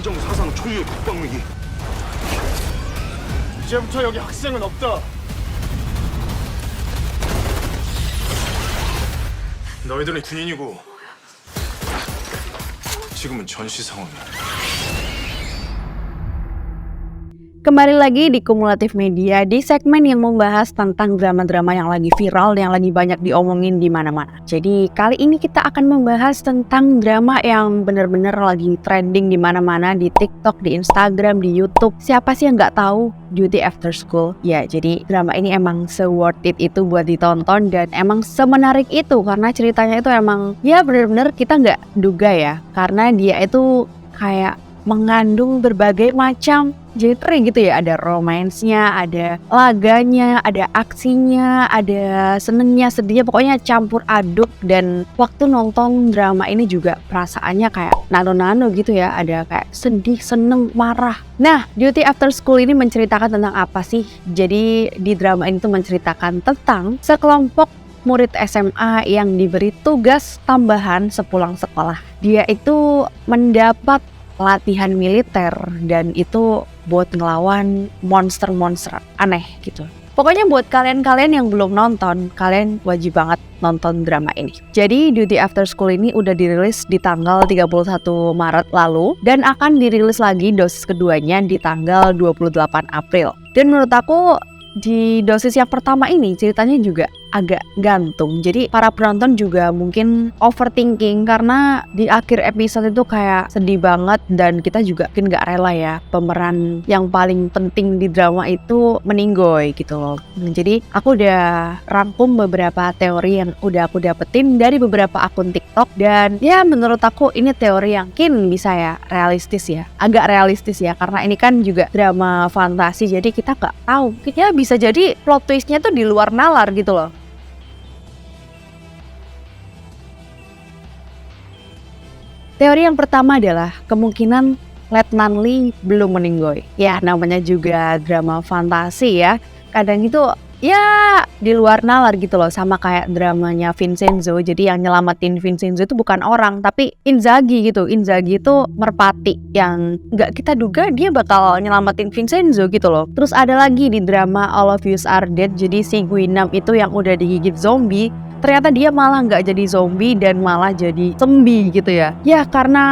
한정 사상 초유의 국방위기. 이제부터 여기 학생은 없다. 너희들은 군인이고 지금은 전시 상황이야. Kembali lagi di Kumulatif Media di segmen yang membahas tentang drama-drama yang lagi viral, yang lagi banyak diomongin di mana-mana. Jadi kali ini kita akan membahas tentang drama yang benar-benar lagi trending di mana-mana, di TikTok, di Instagram, di YouTube. Siapa sih yang nggak tahu Duty After School? Ya, jadi drama ini emang se-worth it itu buat ditonton dan emang semenarik itu karena ceritanya itu emang ya benar-benar kita nggak duga ya, karena dia itu kayak mengandung berbagai macam genre gitu ya. Ada romansnya, ada laganya, ada aksinya, ada senengnya, sedihnya, pokoknya campur aduk. Dan waktu nonton drama ini juga perasaannya kayak nano-nano gitu ya. Ada kayak sedih, seneng, marah. Nah, Duty After School ini menceritakan tentang apa sih? Jadi di drama ini tuh menceritakan tentang sekelompok murid SMA yang diberi tugas tambahan sepulang sekolah. Dia itu mendapat latihan militer dan itu buat ngelawan monster-monster aneh gitu. Pokoknya buat kalian-kalian yang belum nonton, kalian wajib banget nonton drama ini. Jadi Duty After School ini udah dirilis di tanggal 31 Maret lalu dan akan dirilis lagi dosis keduanya di tanggal 28 April. Dan menurut aku di dosis yang pertama ini ceritanya juga agak gantung. Jadi para penonton juga mungkin overthinking karena di akhir episode itu kayak sedih banget dan kita juga mungkin gak rela ya pemeran yang paling penting di drama itu meninggoy gitu loh. Jadi aku udah rangkum beberapa teori yang udah aku dapetin dari beberapa akun TikTok dan ya menurut aku ini teori yang mungkin bisa ya realistis ya. Agak realistis ya karena ini kan juga drama fantasi jadi kita gak tahu. Ya bisa jadi plot twistnya tuh di luar nalar gitu loh. Teori yang pertama adalah kemungkinan Letnan Lee belum meninggoy. Ya namanya juga drama fantasi ya. Kadang itu ya di luar nalar gitu loh. Sama kayak dramanya Vincenzo. Jadi yang nyelamatin Vincenzo itu bukan orang tapi Inzaghi gitu. Inzaghi itu merpati yang gak kita duga dia bakal nyelamatin Vincenzo gitu loh. Terus ada lagi di drama All of Us Are Dead. Jadi si Guinam itu yang udah digigit zombie, ternyata dia malah nggak jadi zombie dan malah jadi sembi gitu ya. Ya karena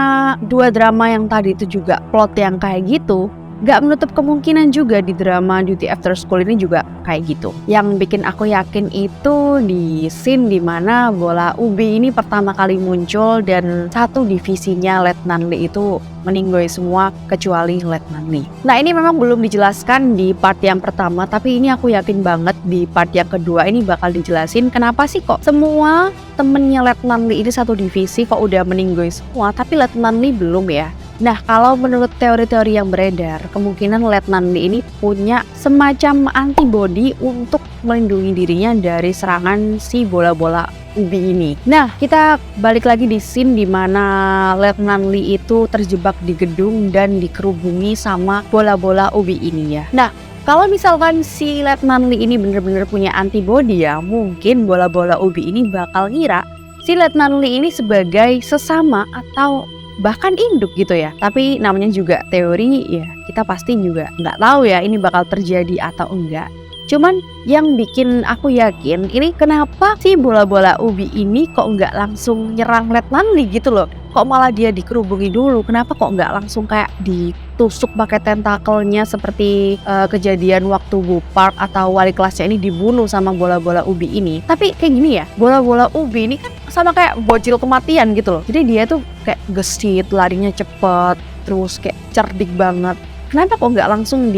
dua drama yang tadi itu juga plot yang kayak gitu, nggak menutup kemungkinan juga di drama Duty After School ini juga kayak gitu. Yang bikin aku yakin itu di scene dimana bola ubi ini pertama kali muncul dan satu divisinya Letnan Lee itu meninggoy semua kecuali Letnan Lee. Nah ini memang belum dijelaskan di part yang pertama, tapi ini aku yakin banget di part yang kedua ini bakal dijelasin kenapa sih kok semua temennya Letnan Lee ini satu divisi kok udah meninggoy semua, tapi Letnan Lee belum ya. Nah kalau menurut teori-teori yang beredar, kemungkinan Letnan Lee ini punya semacam antibody untuk melindungi dirinya dari serangan si bola-bola ubi ini. Nah kita balik lagi di scene dimana Letnan Lee itu terjebak di gedung dan dikerubungi sama bola-bola ubi ini ya. Nah kalau misalkan si Letnan Lee ini bener-bener punya antibody ya, mungkin bola-bola ubi ini bakal ngira si Letnan Lee ini sebagai sesama atau bahkan induk gitu ya. Tapi namanya juga teori ya, kita pasti juga nggak tahu ya ini bakal terjadi atau enggak. Cuman yang bikin aku yakin ini kenapa si bola-bola ubi ini kok nggak langsung nyerang Letnan Lee gitu loh. Kok malah dia dikerubungi dulu, kenapa kok nggak langsung kayak ditusuk pakai tentakelnya seperti kejadian waktu Bu Park atau wali kelasnya ini dibunuh sama bola-bola ubi ini. Tapi kayak gini ya, bola-bola ubi ini kan sama kayak bocil kematian gitu loh. Jadi dia tuh kayak gesit, larinya cepet, terus kayak cerdik banget. Kenapa kok nggak langsung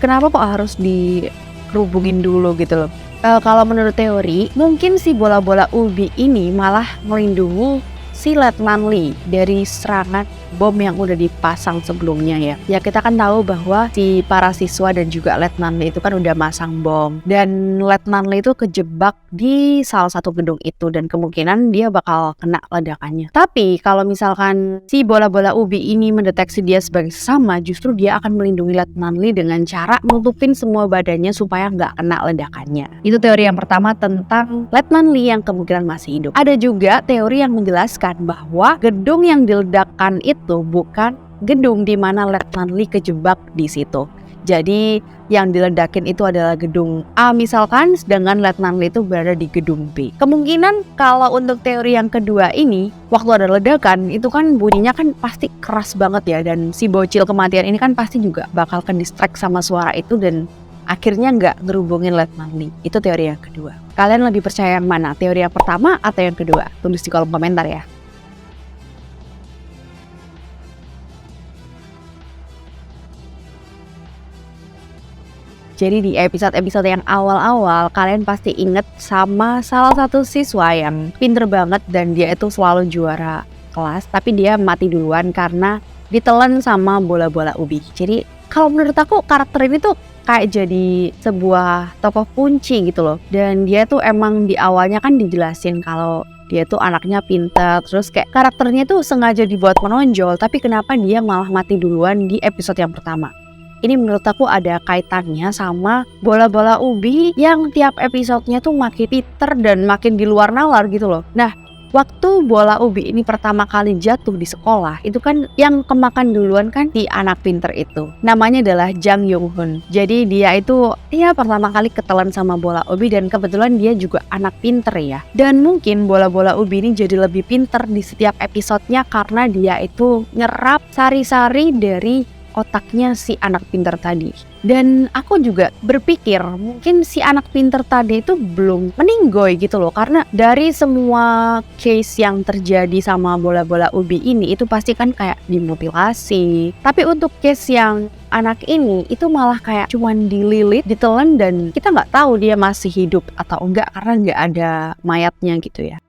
kenapa kok harus dikerubungin dulu gitu loh. Kalau menurut teori, mungkin si bola-bola ubi ini malah melindungi si Letnan Lee dari serangan bom yang udah dipasang sebelumnya ya. Ya kita kan tahu bahwa si para siswa dan juga Letnan Lee itu kan udah masang bom. Dan Letnan Lee itu kejebak di salah satu gedung itu dan kemungkinan dia bakal kena ledakannya. Tapi kalau misalkan si bola-bola ubi ini mendeteksi dia sebagai sesama, justru dia akan melindungi Letnan Lee dengan cara nutupin semua badannya supaya nggak kena ledakannya. Itu teori yang pertama tentang Letnan Lee yang kemungkinan masih hidup. Ada juga teori yang menjelaskan membuktikan bahwa gedung yang diledakkan itu bukan gedung di mana Letnan Lee kejebak di situ. Jadi yang diledakin itu adalah gedung A misalkan, sedangkan Letnan Lee itu berada di gedung B. Kemungkinan kalau untuk teori yang kedua ini, waktu ada ledakan itu kan bunyinya kan pasti keras banget ya, dan si bocil kematian ini kan pasti juga bakal ke distract sama suara itu dan akhirnya nggak ngerubungin Letnan Lee. Itu teori yang kedua. Kalian lebih percaya yang mana? Teori yang pertama atau yang kedua? Tulis di kolom komentar ya. Jadi di episode-episode yang awal-awal kalian pasti inget sama salah satu siswa yang pinter banget dan dia itu selalu juara kelas, tapi dia mati duluan karena ditelan sama bola-bola ubi. Jadi kalau menurut aku karakter ini tuh kayak jadi sebuah tokoh kunci gitu loh. Dan dia tuh emang di awalnya kan dijelasin kalau dia tuh anaknya pintar, terus kayak karakternya tuh sengaja dibuat menonjol, tapi kenapa dia malah mati duluan di episode yang pertama. Ini menurut aku ada kaitannya sama bola-bola ubi yang tiap episodenya tuh makin pinter dan makin di luar nalar gitu loh. Nah, waktu bola ubi ini pertama kali jatuh di sekolah, itu kan yang kemakan duluan kan si anak pinter itu. Namanya adalah Jang Young Hoon. Jadi dia itu ya pertama kali ketelan sama bola ubi dan kebetulan dia juga anak pinter ya. Dan mungkin bola-bola ubi ini jadi lebih pinter di setiap episodenya karena dia itu nyerap sari-sari dari otaknya si anak pinter tadi. Dan aku juga berpikir mungkin si anak pinter tadi itu belum meninggoy gitu loh, karena dari semua case yang terjadi sama bola-bola ubi ini itu pasti kan kayak dimutilasi. Tapi untuk case yang anak ini itu malah kayak cuman dililit, ditelan, dan kita nggak tahu dia masih hidup atau enggak karena nggak ada mayatnya gitu ya.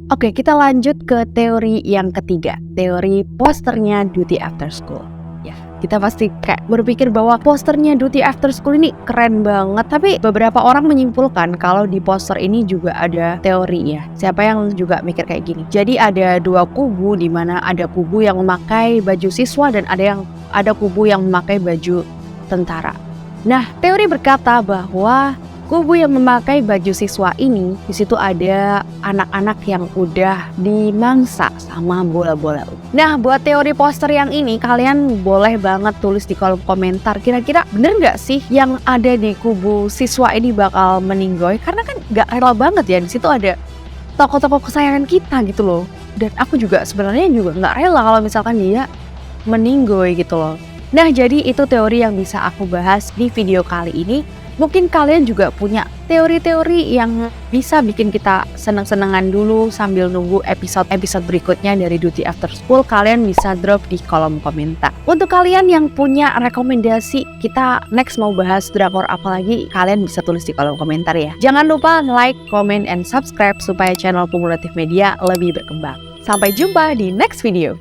Oke, kita lanjut ke teori yang ketiga, teori posternya Duty After School. Ya, kita pasti kayak berpikir bahwa posternya Duty After School ini keren banget, tapi beberapa orang menyimpulkan kalau di poster ini juga ada teori ya. Siapa yang juga mikir kayak gini? Jadi ada dua kubu, di mana ada kubu yang memakai baju siswa dan ada kubu yang memakai baju tentara. Nah, teori berkata bahwa kubu yang memakai baju siswa ini, di situ ada anak-anak yang udah dimangsa sama bola-bola. Nah, buat teori poster yang ini, kalian boleh banget tulis di kolom komentar. Kira-kira bener nggak sih yang ada di kubu siswa ini bakal meninggoy? Karena kan nggak rela banget ya, di situ ada tokoh-tokoh kesayangan kita gitu loh. Dan aku juga sebenarnya nggak rela kalau misalkan dia meninggoy gitu loh. Nah, jadi itu teori yang bisa aku bahas di video kali ini. Mungkin kalian juga punya teori-teori yang bisa bikin kita seneng-senengan dulu sambil nunggu episode-episode berikutnya dari Duty After School. Kalian bisa drop di kolom komentar. Untuk kalian yang punya rekomendasi kita next mau bahas drakor apa lagi, kalian bisa tulis di kolom komentar ya. Jangan lupa like, comment, and subscribe supaya channel Kumulatif Media lebih berkembang. Sampai jumpa di next video.